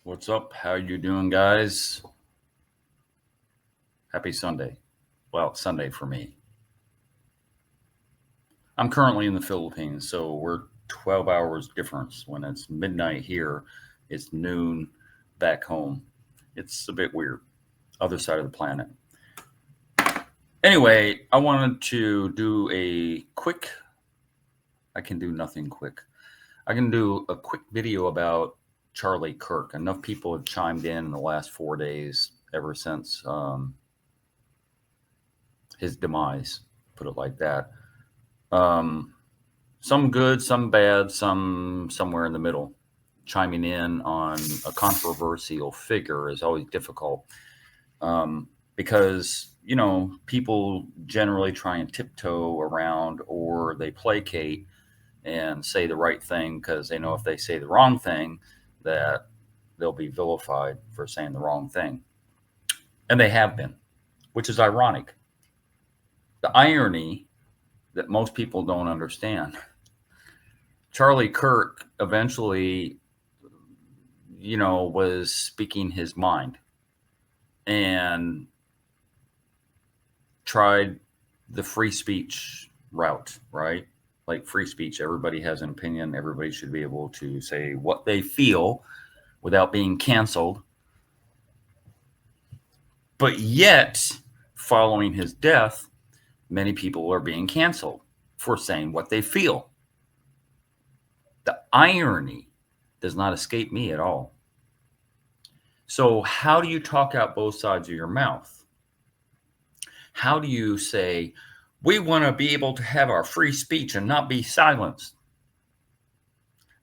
What's up? How you doing, guys? Happy Sunday. Well, it's Sunday for me. I'm currently in the Philippines, so we're 12 hours difference. When it's midnight here, it's noon back home. It's a bit weird. Other side of the planet. Anyway, I wanted to do I can do nothing quick. I can do a quick video about Charlie Kirk. Enough people have chimed in the last 4 days ever since his demise, put it like that. Some good, some bad, some somewhere in the middle. Chiming in on a controversial figure is always difficult because, people generally try and tiptoe around, or they placate and say the right thing because they know if they say the wrong thing that they'll be vilified for saying the wrong thing. And they have been, which is ironic. The irony that most people don't understand. Charlie Kirk eventually, was speaking his mind and tried the free speech route, right? Like free speech, everybody has an opinion. Everybody should be able to say what they feel without being canceled. But yet, following his death, many people are being canceled for saying what they feel. The irony does not escape me at all. So, how do you talk out both sides of your mouth? How do you say, we want to be able to have our free speech and not be silenced?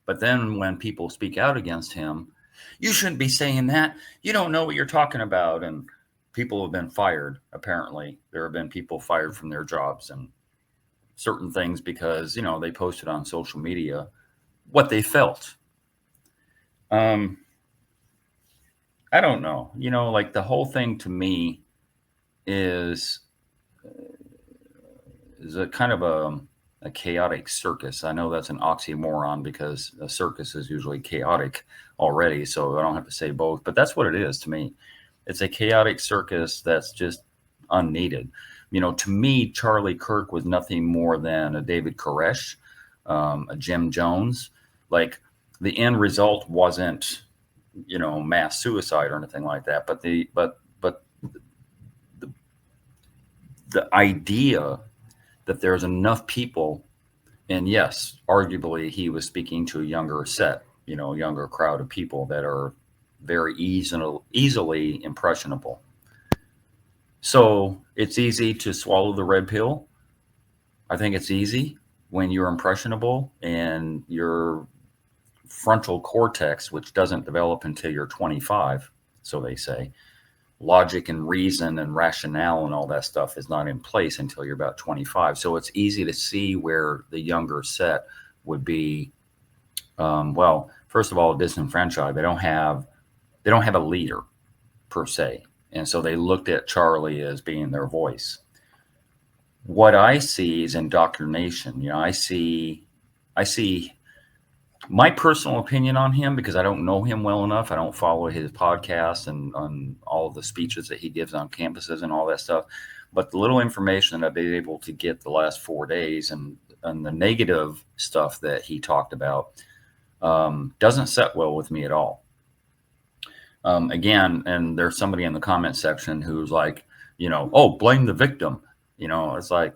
But then when people speak out against him, you shouldn't be saying that. You don't know what you're talking about. And people have been fired, apparently. There have been people fired from their jobs and certain things because, they posted on social media what they felt. I don't know. Like the whole thing to me is a kind of a chaotic circus. I know that's an oxymoron because a circus is usually chaotic already, so I don't have to say both, but that's what it is to me. It's a chaotic circus that's just unneeded. To me, Charlie Kirk was nothing more than a David Koresh, a Jim Jones. Like the end result wasn't, mass suicide or anything like that, but the idea that there's enough people, and yes, arguably he was speaking to a younger set, younger crowd of people that are very easily impressionable. So it's easy to swallow the red pill. I think it's easy when you're impressionable and your frontal cortex, which doesn't develop until you're 25, so they say, logic and reason and rationale and all that stuff is not in place until you're about 25. So it's easy to see where the younger set would be, first of all, disenfranchised. They don't have a leader per se. And so they looked at Charlie as being their voice. What I see is indoctrination. I see my personal opinion on him, because I don't know him well enough. I don't follow his podcast and on all of the speeches that he gives on campuses and all that stuff. But the little information that I've been able to get the last 4 days and the negative stuff that he talked about doesn't set well with me at all. Again, and there's somebody in the comment section who's like, oh, blame the victim. It's like,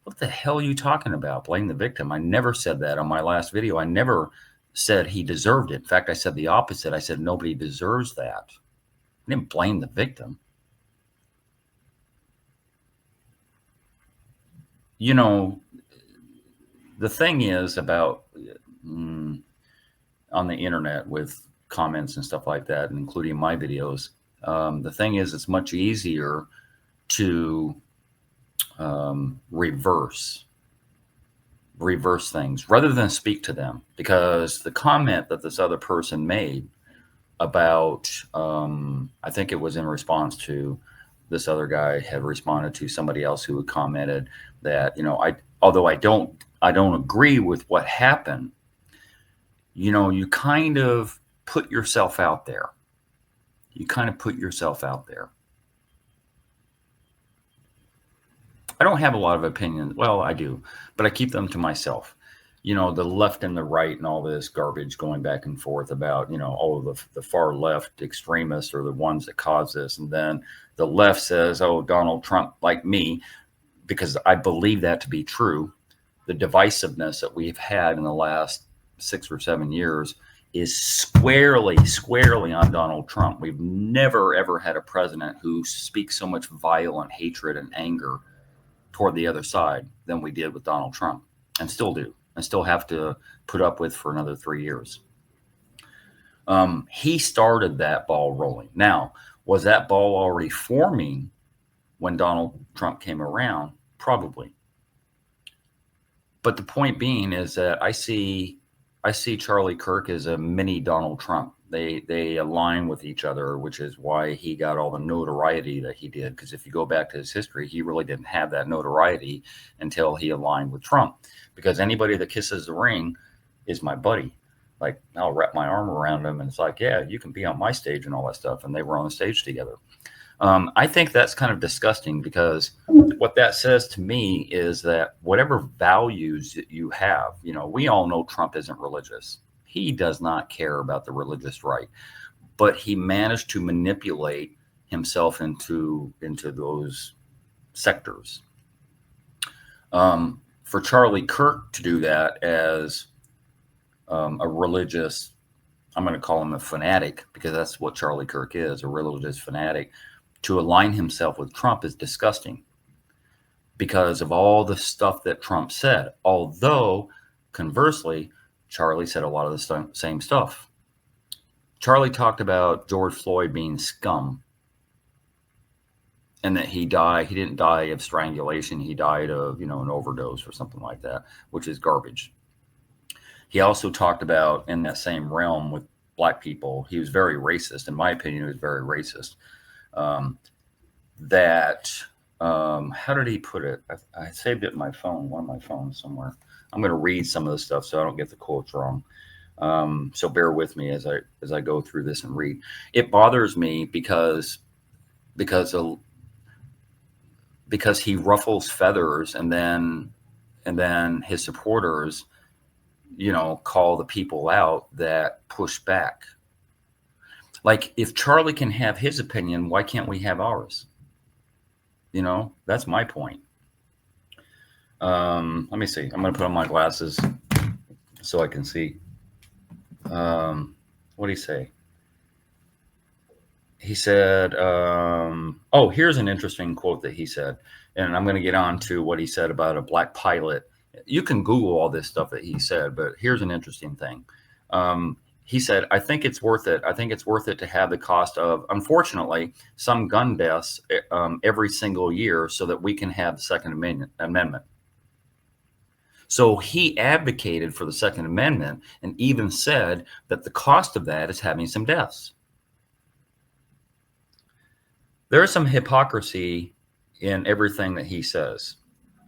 what the hell are you talking about? Blame the victim. I never said that on my last video. I never said he deserved it. In fact, I said the opposite. I said nobody deserves that. I didn't blame the victim. The thing is about on the internet with comments and stuff like that, including my videos, the thing is it's much easier to reverse things rather than speak to them, because the comment that this other person made about I think it was in response to this other guy had responded to somebody else who had commented that although I don't agree with what happened, you kind of put yourself out there. you kind of put yourself out there. I don't have a lot of opinions. Well, I do, but I keep them to myself. The left and the right and all this garbage going back and forth about, all of the far left extremists are the ones that cause this. And then the left says, oh, Donald Trump, like me, because I believe that to be true. The divisiveness that we've had in the last 6 or 7 years is squarely on Donald Trump. We've never, ever had a president who speaks so much violent hatred and anger toward the other side than we did with Donald Trump, and still do, and still have to put up with for another 3 years. He started that ball rolling. Now, was that ball already forming when Donald Trump came around? Probably. But the point being is that I see Charlie Kirk as a mini Donald Trump. They align with each other, which is why he got all the notoriety that he did. Because if you go back to his history, he really didn't have that notoriety until he aligned with Trump. Because anybody that kisses the ring is my buddy. Like, I'll wrap my arm around him, and it's like, yeah, you can be on my stage and all that stuff. And they were on the stage together. I think that's kind of disgusting, because what that says to me is that whatever values that you have, we all know Trump isn't religious. He does not care about the religious right, but he managed to manipulate himself into those sectors. For Charlie Kirk to do that as a religious, I'm going to call him a fanatic, because that's what Charlie Kirk is, a religious fanatic, to align himself with Trump is disgusting because of all the stuff that Trump said. Although, conversely, Charlie said a lot of the same stuff. Charlie talked about George Floyd being scum, and that he didn't die of strangulation. He died of, an overdose or something like that, which is garbage. He also talked about, in that same realm with black people, he was very racist. In my opinion, he was very racist. How did he put it? I saved it in my phone, one of my phones somewhere. I'm going to read some of the stuff so I don't get the quotes wrong. So bear with me as I go through this and read. It bothers me because he ruffles feathers, and then his supporters, call the people out that push back. Like, if Charlie can have his opinion, why can't we have ours? That's my point. Let me see. I'm going to put on my glasses so I can see. What did he say? He said, here's an interesting quote that he said. And I'm going to get on to what he said about a black pilot. You can Google all this stuff that he said, but here's an interesting thing. He said, I think it's worth it. I think it's worth it to have the cost of, unfortunately, some gun deaths every single year so that we can have the Second Amendment. So he advocated for the Second Amendment and even said that the cost of that is having some deaths. There is some hypocrisy in everything that he says.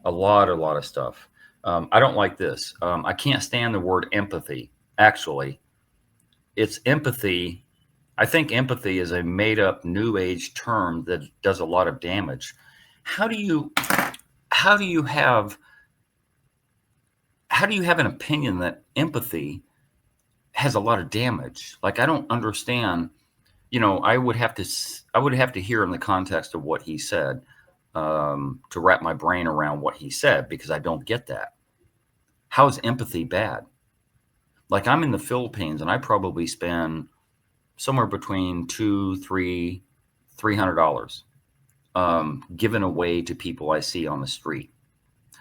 A lot of stuff. I don't like this. I can't stand the word empathy. Actually, it's empathy. I think empathy is a made-up New Age term that does a lot of damage. How do you have an opinion that empathy has a lot of damage? Like, I don't understand. I would have to hear in the context of what he said to wrap my brain around what he said, because I don't get that. How is empathy bad? Like, I'm in the Philippines and I probably spend somewhere between $300 given away to people I see on the street.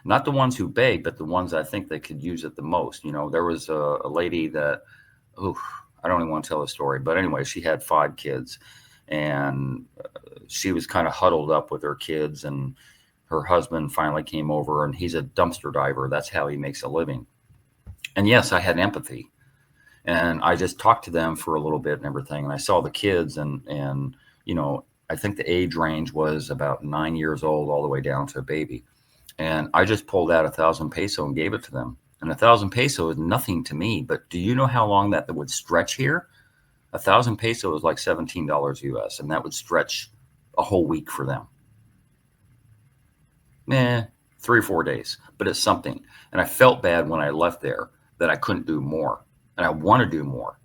Not the ones who beg, but the ones I think they could use it the most. There was a lady that, I don't even want to tell the story, but anyway, she had 5 kids, and she was kind of huddled up with her kids, and her husband finally came over, and he's a dumpster diver. That's how he makes a living. And yes, I had empathy, and I just talked to them for a little bit and everything. And I saw the kids, and I think the age range was about 9 years old all the way down to a baby. And I just pulled out 1,000 peso and gave it to them. And 1,000 peso is nothing to me, but do you know how long that would stretch here? 1,000 pesos was like $17 US, and that would stretch a whole week for them. 3 or 4 days, but it's something. And I felt bad when I left there that I couldn't do more, and I want to do more.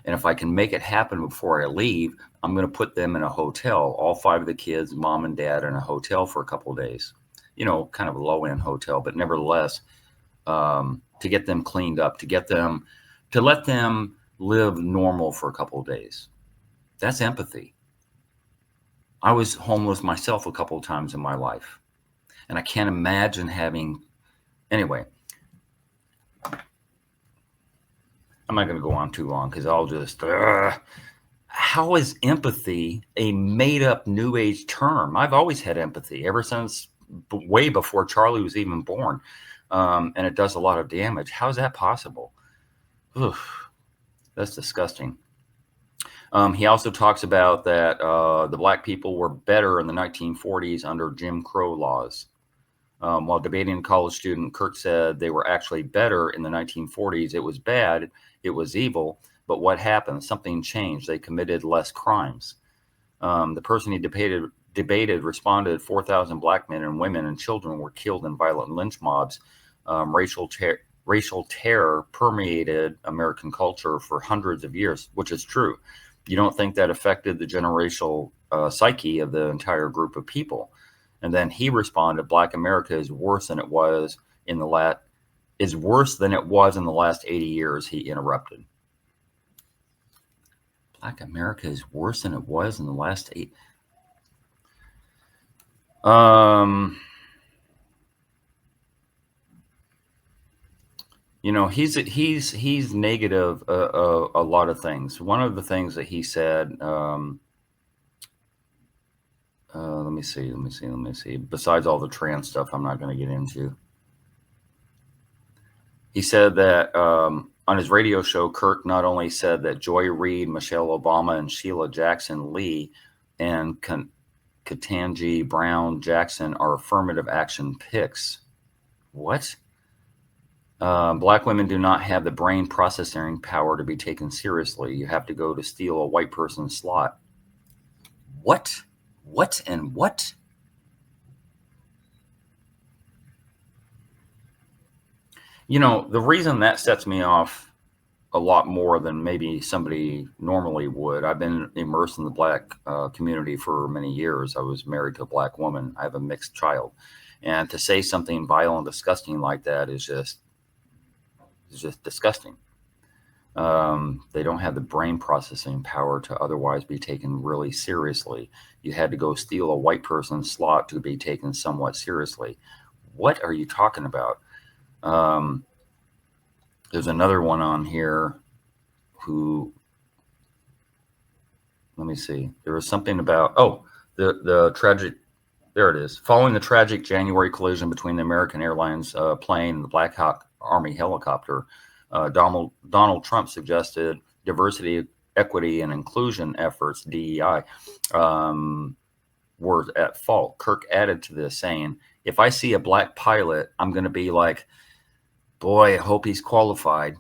And if I can make it happen before I leave, I'm going to put them in a hotel, all 5 of the kids, mom and dad, in a hotel for a couple of days. Kind of a low-end hotel, but nevertheless, to get them cleaned up, to let them live normal for a couple of days. That's empathy. I was homeless myself a couple of times in my life, and I can't imagine anyway, I'm not going to go on too long because I'll just, how is empathy a made up new age term? I've always had empathy ever since way before Charlie was even born. And it does a lot of damage. How is that possible? Oof, that's disgusting. He also talks about that the black people were better in the 1940s under Jim Crow laws. While debating a college student, Kirk said they were actually better in the 1940s. It was bad, it was evil, but what happened? Something changed. They committed less crimes. The person he debated responded 4,000 black men and women and children were killed in violent lynch mobs. Racial terror permeated American culture for hundreds of years, which is true. You don't think that affected the generational psyche of the entire group of people? And then he responded, Black America is worse than it was in the last 80 years. He interrupted. Black America is worse than it was in the last 8. He's negative a lot of things. One of the things that he said, let me see. Besides all the trans stuff I'm not going to get into. He said that on his radio show, Kirk not only said that Joy Reid, Michelle Obama, and Sheila Jackson Lee and Ketanji Brown Jackson are affirmative action picks. What? Black women do not have the brain processing power to be taken seriously. You have to go to steal a white person's slot. What? What and what? The reason that sets me off a lot more than maybe somebody normally would, I've been immersed in the Black community for many years. I was married to a Black woman. I have a mixed child. And to say something vile and disgusting like that is just disgusting. They don't have the brain processing power to otherwise be taken really seriously. You had to go steal a white person's slot to be taken somewhat seriously. What are you talking about? There's another one on here who, let me see. There was something about, the tragic, there it is. Following the tragic January collision between the American Airlines plane and the Black Hawk Army helicopter, Donald Trump suggested diversity, equity, and inclusion efforts, DEI, were at fault. Kirk added to this saying, if I see a black pilot, I'm going to be like, boy, I hope he's qualified.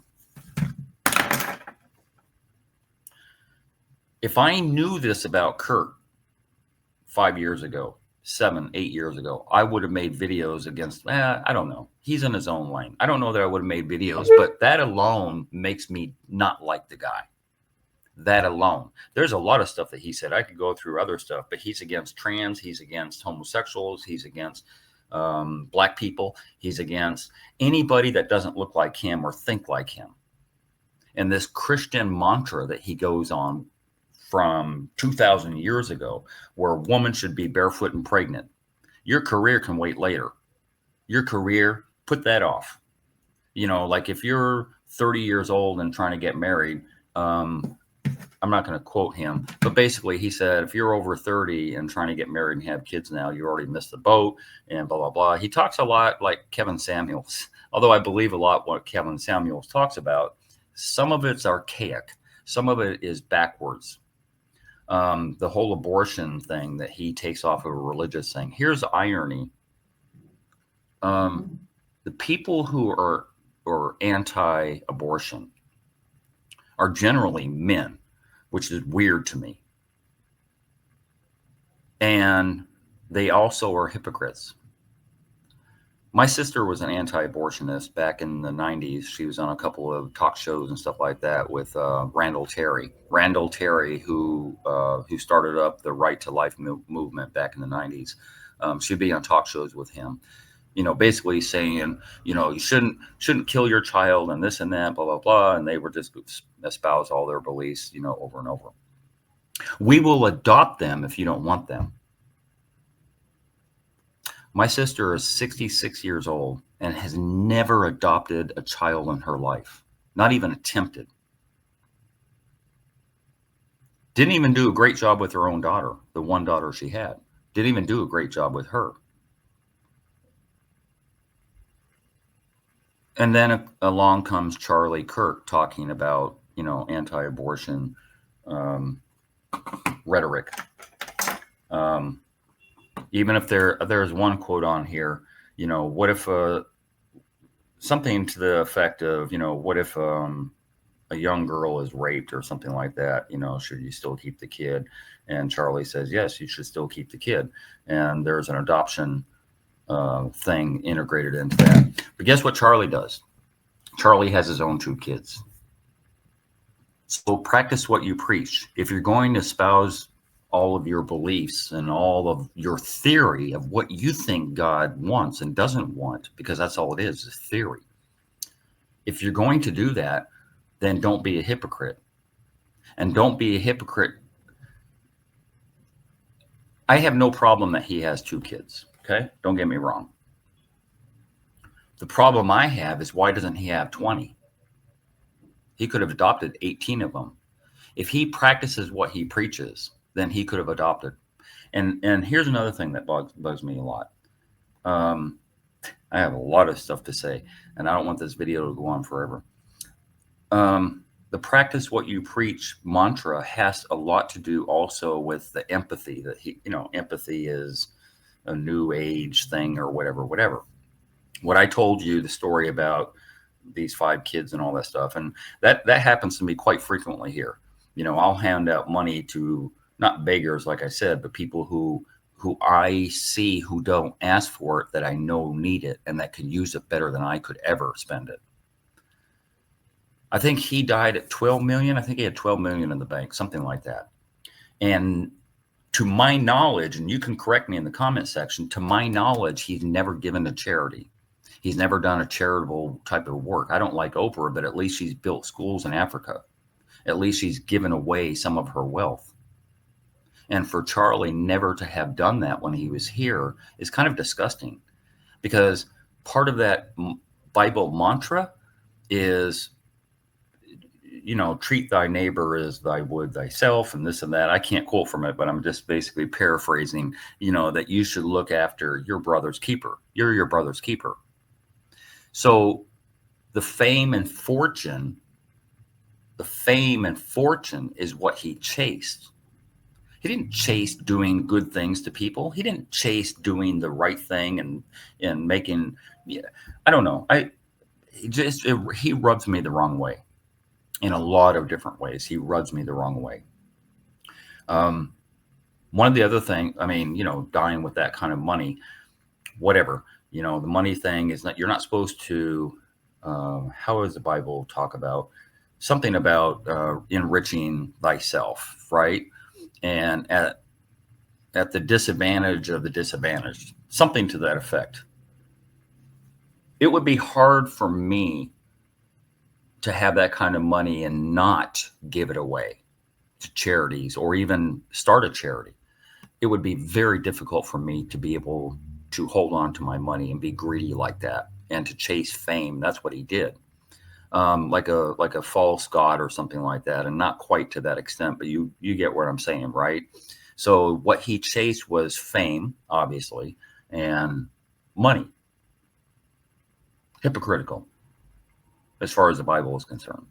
If I knew this about Kirk 5 years ago, 7, 8 years ago, I would have made videos against, I don't know. He's in his own lane. I don't know that I would have made videos, but that alone makes me not like the guy. That alone. There's a lot of stuff that he said. I could go through other stuff, but he's against trans. He's against homosexuals. He's against black people. He's against anybody that doesn't look like him or think like him. And this Christian mantra that he goes on from 2,000 years ago, where a woman should be barefoot and pregnant. Your career can wait later. Your career, put that off. Like if you're 30 years old and trying to get married, I'm not going to quote him, but basically he said, if you're over 30 and trying to get married and have kids now, you already missed the boat and blah, blah, blah. He talks a lot like Kevin Samuels, although I believe a lot what Kevin Samuels talks about. Some of it's archaic. Some of it is backwards. The whole abortion thing that he takes off of a religious thing. Here's the irony. The people who are anti-abortion are generally men. which is weird to me. And they also are hypocrites. My sister was an anti-abortionist back in the 90s. She was on a couple of talk shows and stuff like that with Randall Terry. Randall Terry, who started up the Right to Life movement back in the 90s. She'd be on talk shows with him, basically saying, you shouldn't kill your child and this and that, blah, blah, blah. And they were just espouse all their beliefs, over and over. We will adopt them if you don't want them. My sister is 66 years old and has never adopted a child in her life, not even attempted. Didn't even do a great job with her own daughter, the one daughter she had. Didn't even do a great job with her. And then along comes Charlie Kirk talking about, anti-abortion rhetoric. Even if there's one quote on here, what if something to the effect of, what if a young girl is raped or something like that, should you still keep the kid? And Charlie says, yes, you should still keep the kid. And there's an adoption thing integrated into that. But guess what Charlie does? Charlie has his own 2 kids. So practice what you preach. If you're going to espouse all of your beliefs and all of your theory of what you think God wants and doesn't want, because that's all it is theory. If you're going to do that, then don't be a hypocrite. And don't be a hypocrite. I have no problem that he has 2 kids, okay? Don't get me wrong. The problem I have is, why doesn't he have 20? He could have adopted 18 of them. If he practices what he preaches, then he could have adopted. And here's another thing that bugs me a lot. I have a lot of stuff to say, and I don't want this video to go on forever. The practice what you preach mantra has a lot to do also with the empathy that empathy is a new age thing or whatever. What I told you, the story about these 5 kids and all that stuff, and that happens to me quite frequently here. I'll hand out money to, not beggars, like I said, but people who I see who don't ask for it, that I know need it and that could use it better than I could ever spend it. I think he died at 12 million. I think he had 12 million in the bank, something like that. And to my knowledge, and you can correct me in the comment section, to my knowledge, he's never given to charity. He's never done a charitable type of work. I don't like Oprah, but at least she's built schools in Africa. At least she's given away some of her wealth. And for Charlie never to have done that when he was here is kind of disgusting, because part of that Bible mantra is, treat thy neighbor as thy would thyself, and this and that. I can't quote from it, but I'm just basically paraphrasing, that you should look after your brother's keeper. You're your brother's keeper. So the fame and fortune is what he chased. He didn't chase doing good things to people. He didn't chase doing the right thing and making, I don't know. He rubs me the wrong way in a lot of different ways. He rubs me the wrong way. One of the other things, dying with that kind of money, whatever, the money thing is not, you're not supposed to, how does the Bible talk about something about enriching thyself, right? And at the disadvantage of the disadvantaged, something to that effect. It would be hard for me to have that kind of money and not give it away to charities or even start a charity. It would be very difficult for me to be able to hold on to my money and be greedy like that and to chase fame. That's what he did. Like a false god or something like that, and not quite to that extent, but you get what I'm saying, right? So what he chased was fame, obviously, and money. Hypocritical, as far as the Bible is concerned.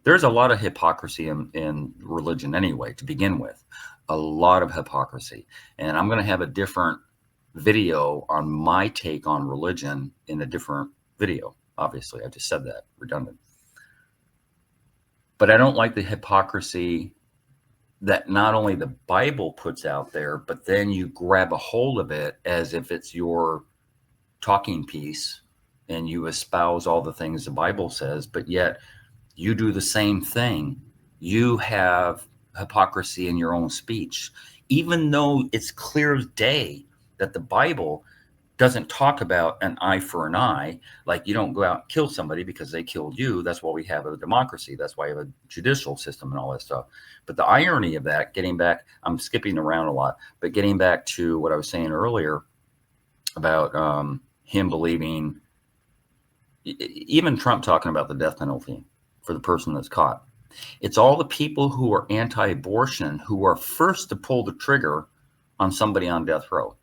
There's a lot of hypocrisy in religion anyway, to begin with. A lot of hypocrisy. And I'm going to have a different video on my take on religion in a different video. Obviously, I just said that, redundant. But I don't like the hypocrisy that not only the Bible puts out there, but then you grab a hold of it as if it's your talking piece and you espouse all the things the Bible says, but yet you do the same thing. You have hypocrisy in your own speech, even though it's clear as day that the Bible doesn't talk about an eye for an eye. Like, you don't go out and kill somebody because they killed you. That's why we have a democracy. That's why we have a judicial system and all that stuff. But the irony of that, getting back, I'm skipping around a lot, but getting back to what I was saying earlier about him believing, even Trump talking about the death penalty for the person that's caught. It's all the people who are anti-abortion who are first to pull the trigger on somebody on death row.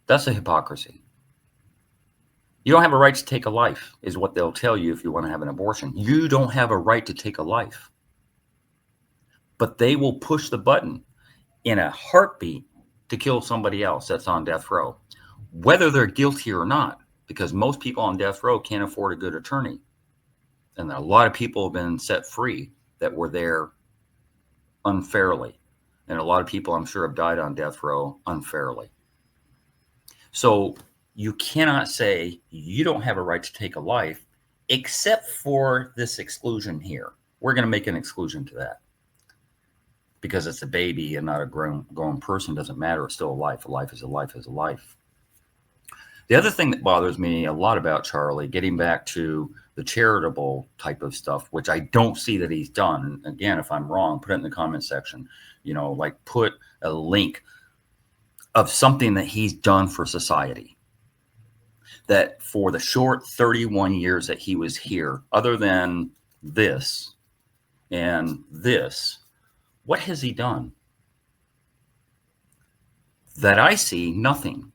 That's a hypocrisy. You don't have a right to take a life, is what they'll tell you if you want to have an abortion. You don't have a right to take a life. But they will push the button in a heartbeat to kill somebody else that's on death row, whether they're guilty or not, because most people on death row can't afford a good attorney. And a lot of people have been set free that were there unfairly. And a lot of people, I'm sure, have died on death row unfairly. So you cannot say you don't have a right to take a life, except for this exclusion here. We're going to make an exclusion to that because it's a baby and not a grown person. Doesn't matter. It's still a life. A life is a life is a life. The other thing that bothers me a lot about Charlie, getting back to the charitable type of stuff, which I don't see that he's done. And again, if I'm wrong, put it in the comment section. Like put a link of something that he's done for society. That for the short 31 years that he was here, other than this and this, what has he done? That I see, nothing.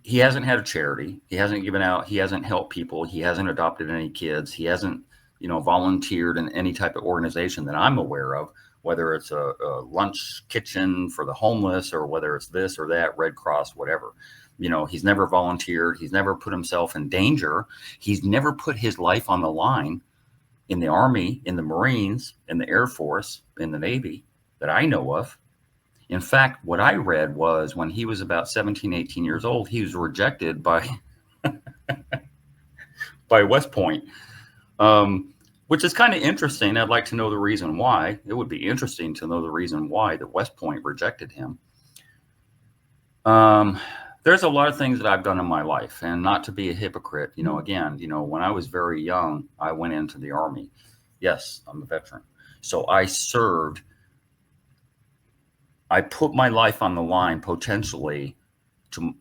He hasn't had a charity. He hasn't given out. He hasn't helped people. He hasn't adopted any kids. He hasn't, volunteered in any type of organization that I'm aware of, whether it's a lunch kitchen for the homeless or whether it's this or that, Red Cross, whatever. He's never volunteered. He's never put himself in danger. He's never put his life on the line in the Army, in the Marines, in the Air Force, in the Navy that I know of. In fact, what I read was when he was about 17, 18 years old, he was rejected by West Point, which is kind of interesting. I'd like to know the reason why. It would be interesting to know the reason why that West Point rejected him. There's a lot of things that I've done in my life, and not to be a hypocrite, again, when I was very young, I went into the Army. Yes, I'm a veteran. So I served. I put my life on the line potentially to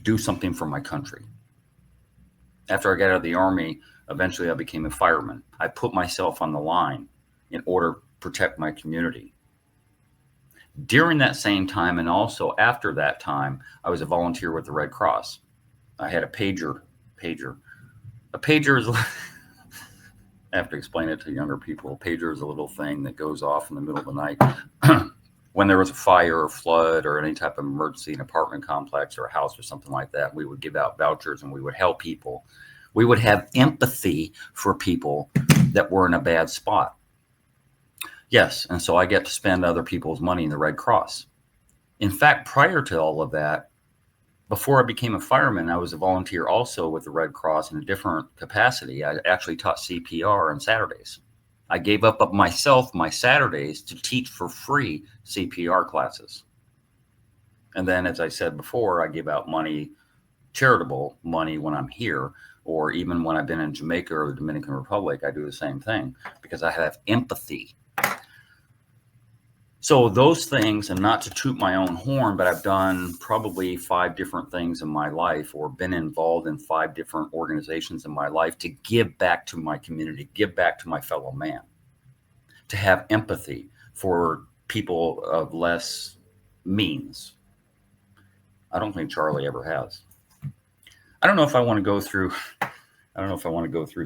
do something for my country. After I got out of the Army, eventually I became a fireman. I put myself on the line in order to protect my community. During that same time, and also after that time, I was a volunteer with the Red Cross. I had a pager. A pager is, I have to explain it to younger people. A pager is a little thing that goes off in the middle of the night when there was a fire or flood or any type of emergency in an apartment complex or a house or something like that. We would give out vouchers and we would help people. We would have empathy for people that were in a bad spot. Yes, and so I get to spend other people's money in the Red Cross. In fact, prior to all of that, before I became a fireman, I was a volunteer also with the Red Cross in a different capacity. I actually taught CPR on Saturdays. I gave up myself my Saturdays to teach for free CPR classes. And then, as I said before, I give out money, charitable money when I'm here, or even when I've been in Jamaica or the Dominican Republic, I do the same thing because I have empathy. So those things, and not to toot my own horn, but I've done probably 5 different things in my life or been involved in 5 different organizations in my life to give back to my community, give back to my fellow man, to have empathy for people of less means. I don't think Charlie ever has. I don't know if I want to go through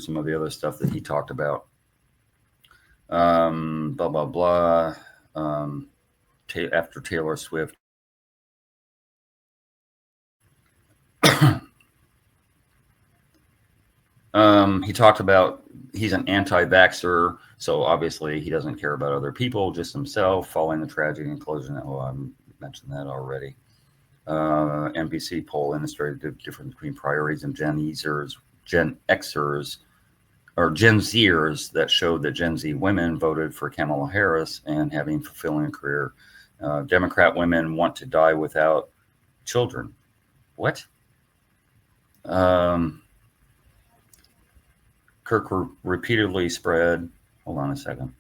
some of the other stuff that he talked about. Blah, blah, blah. After Taylor Swift. He talked about he's an anti-vaxxer, so obviously he doesn't care about other people, just himself, following the tragedy and closing. Oh, I mentioned that already. NBC poll illustrated the difference between priorities and Gen Xers, or Gen Zers that showed that Gen Z women voted for Kamala Harris and having fulfilling a career. Democrat women want to die without children. What? Kirk repeatedly spread. Hold on a second.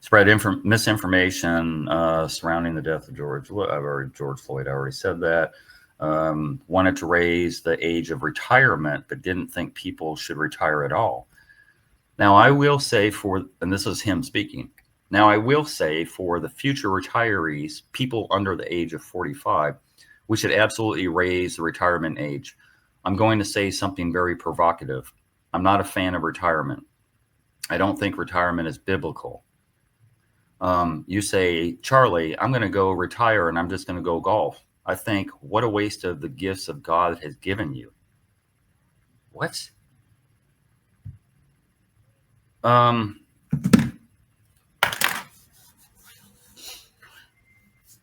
Spread misinformation surrounding the death of George Floyd. I already said that. Wanted to raise the age of retirement, but didn't think people should retire at all. Now, I will say and this is him speaking. Now, I will say for the future retirees, people under the age of 45, we should absolutely raise the retirement age. I'm going to say something very provocative. I'm not a fan of retirement. I don't think retirement is biblical. You say, Charlie, I'm going to go retire and I'm just going to go golf. I think, what a waste of the gifts of God has given you. What?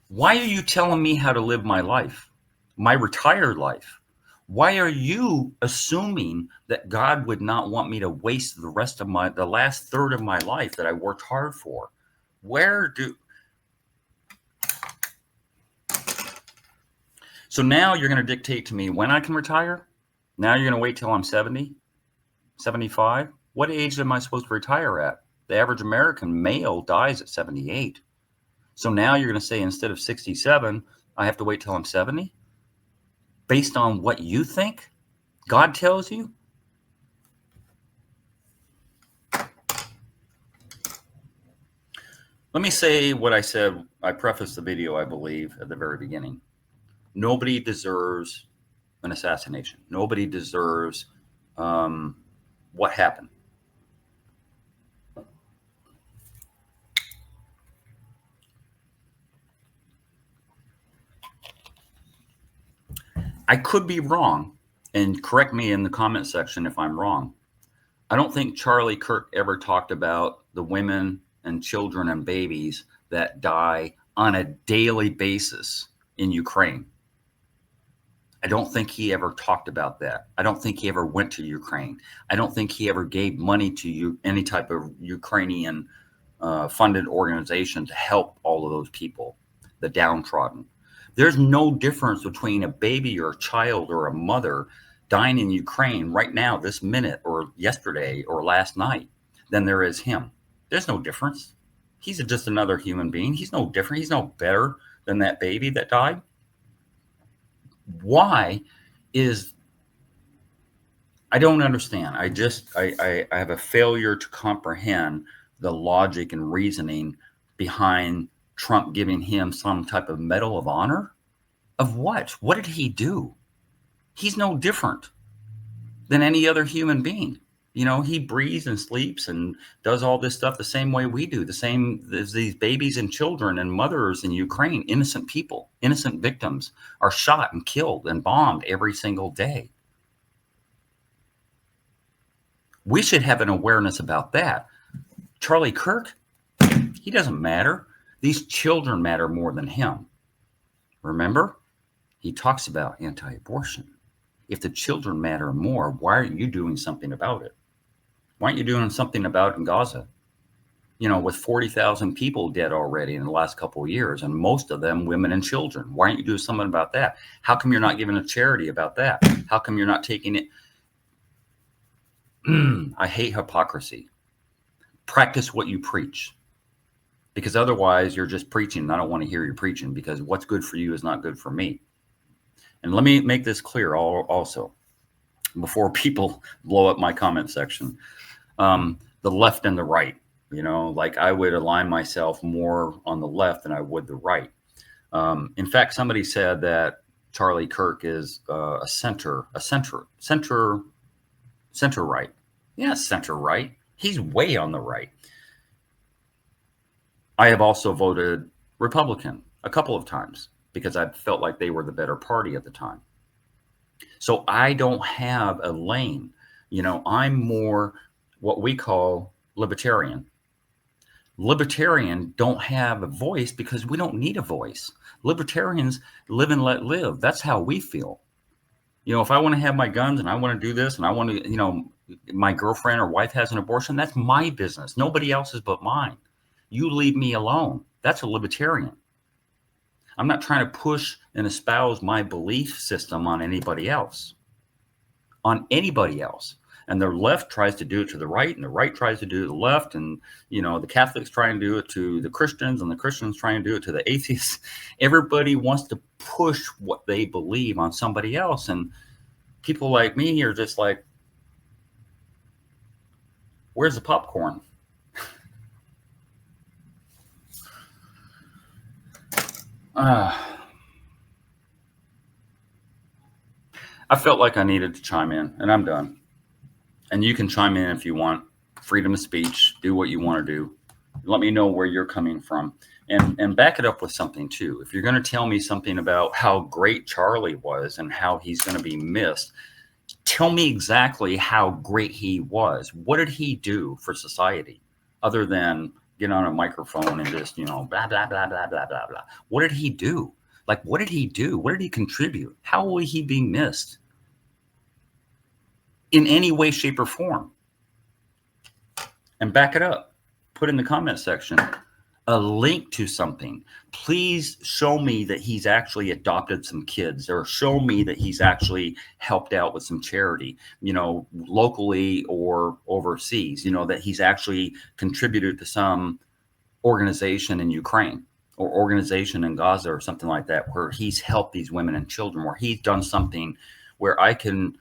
Why are you telling me how to live my life, my retired life? Why are you assuming that God would not want me to waste the last third of my life that I worked hard for? So now you're going to dictate to me when I can retire? Now you're going to wait till I'm 70, 75? What age am I supposed to retire at? The average American male dies at 78. So now you're going to say instead of 67, I have to wait till I'm 70? Based on what you think God tells you? Let me say what I said. I prefaced the video, I believe, at the very beginning. Nobody deserves an assassination. Nobody deserves what happened. I could be wrong, and correct me in the comment section if I'm wrong. I don't think Charlie Kirk ever talked about the women and children and babies that die on a daily basis in Ukraine. I don't think he ever talked about that. I don't think he ever went to Ukraine. I don't think he ever gave money to any type of Ukrainian funded organization to help all of those people, the downtrodden. There's no difference between a baby or a child or a mother dying in Ukraine right now, this minute, or yesterday, or last night, than there is him. There's no difference. He's just another human being. He's no different. He's no better than that baby that died. Why is I don't understand. I have a failure to comprehend the logic and reasoning behind Trump giving him some type of Medal of Honor. Of what? What did he do? He's no different than any other human being. You know, he breathes and sleeps and does all this stuff the same way we do, the same as these babies and children and mothers in Ukraine. Innocent people, innocent victims are shot and killed and bombed every single day. We should have an awareness about that. Charlie Kirk, he doesn't matter. These children matter more than him. Remember, he talks about anti-abortion. If the children matter more, why aren't you doing something about it? Why aren't you doing something about it in Gaza? You know, with 40,000 people dead already in the last couple of years, and most of them women and children. Why aren't you doing something about that? How come you're not giving a charity about that? How come you're not taking it? I hate hypocrisy. Practice what you preach, because otherwise you're just preaching, and I don't want to hear you preaching, because what's good for you is not good for me. And let me make this clear also, before people blow up my comment section. The left and the right, you know, like I would align myself more on the left than I would the right. In fact, somebody said that Charlie Kirk is a center right. Yeah, center right. He's way on the right. I have also voted Republican a couple of times because I felt like they were the better party at the time. So I don't have a lane. I'm more what we call libertarian. Libertarian don't have a voice because we don't need a voice. Libertarians live and let live. That's how we feel. If I want to have my guns and I want to do this and I want to, my girlfriend or wife has an abortion, that's my business. Nobody else's but mine. You leave me alone. That's a libertarian. I'm not trying to push and espouse my belief system on anybody else. And the left tries to do it to the right, and the right tries to do it to the left. And, the Catholics try and do it to the Christians, and the Christians try and do it to the atheists. Everybody wants to push what they believe on somebody else. And people like me are just like, where's the popcorn? I felt like I needed to chime in, and I'm done. And you can chime in if you want. Freedom of speech. Do what you want to do. Let me know where you're coming from, and back it up with something too. If you're going to tell me something about how great Charlie was and how he's going to be missed, tell me exactly how great he was. What did he do for society other than get on a microphone and just, blah, blah, blah, blah, blah, blah, blah. What did he do? Like, what did he do? What did he contribute? How will he be missed in any way, shape, or form? And back it up. Put in the comment section a link to something. Please show me that he's actually adopted some kids, or show me that he's actually helped out with some charity, locally or overseas, that he's actually contributed to some organization in Ukraine or organization in Gaza or something like that, where he's helped these women and children, where he's done something where I can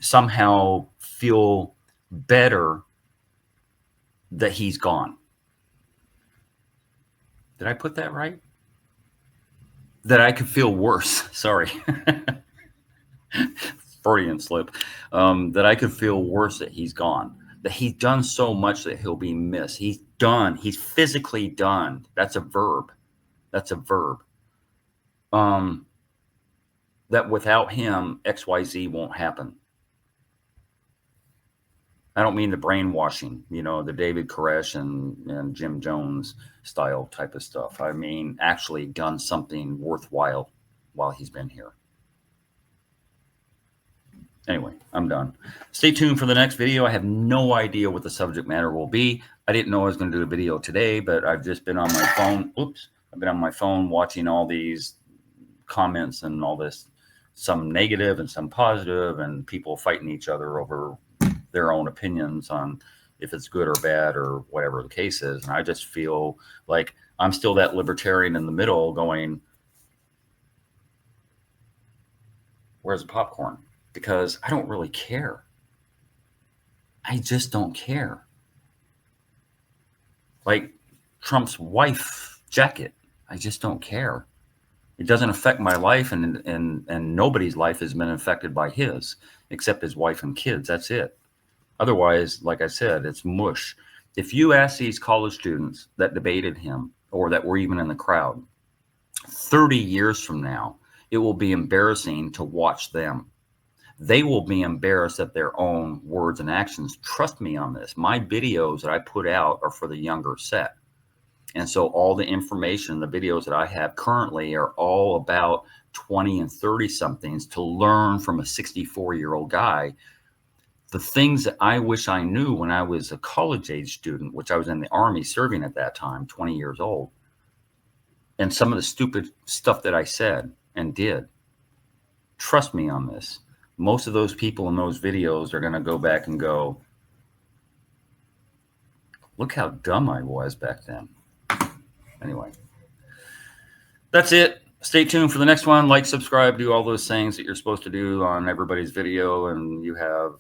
somehow feel better that he's gone. Did I put that right? That I could feel worse. Sorry. Freudian slip. That I could feel worse that he's gone. That he's done so much that he'll be missed. He's done. He's physically done. That's a verb. That without him, XYZ won't happen. I don't mean the brainwashing, the David Koresh and Jim Jones style type of stuff. I mean, actually done something worthwhile while he's been here. Anyway, I'm done. Stay tuned for the next video. I have no idea what the subject matter will be. I didn't know I was going to do a video today, but I've just been on my phone. I've been on my phone watching all these comments and all this, some negative and some positive, and people fighting each other over their own opinions on if it's good or bad or whatever the case is. And I just feel like I'm still that libertarian in the middle going, where's the popcorn? Because I don't really care. I just don't care. Like Trump's wife jacket, I just don't care. It doesn't affect my life, and nobody's life has been affected by his, except his wife and kids. That's it. Otherwise, like I said, it's mush. If you ask these college students that debated him or that were even in the crowd, 30 years from now, it will be embarrassing to watch them. They will be embarrassed at their own words and actions. Trust me on this. My videos that I put out are for the younger set. And so all the information, the videos that I have currently are all about 20 and 30 somethings to learn from a 64-year-old guy the things that I wish I knew when I was a college age student, which I was in the Army serving at that time, 20 years old. And some of the stupid stuff that I said and did. Trust me on this. Most of those people in those videos are going to go back and go, look how dumb I was back then. Anyway, that's it. Stay tuned for the next one. Like, subscribe, do all those things that you're supposed to do on everybody's video. And you have,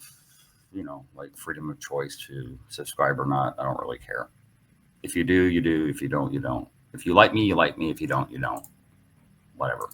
like freedom of choice to subscribe or not. I don't really care. If you do, you do. If you don't, you don't. If you like me, you like me. If you don't, you don't. Whatever.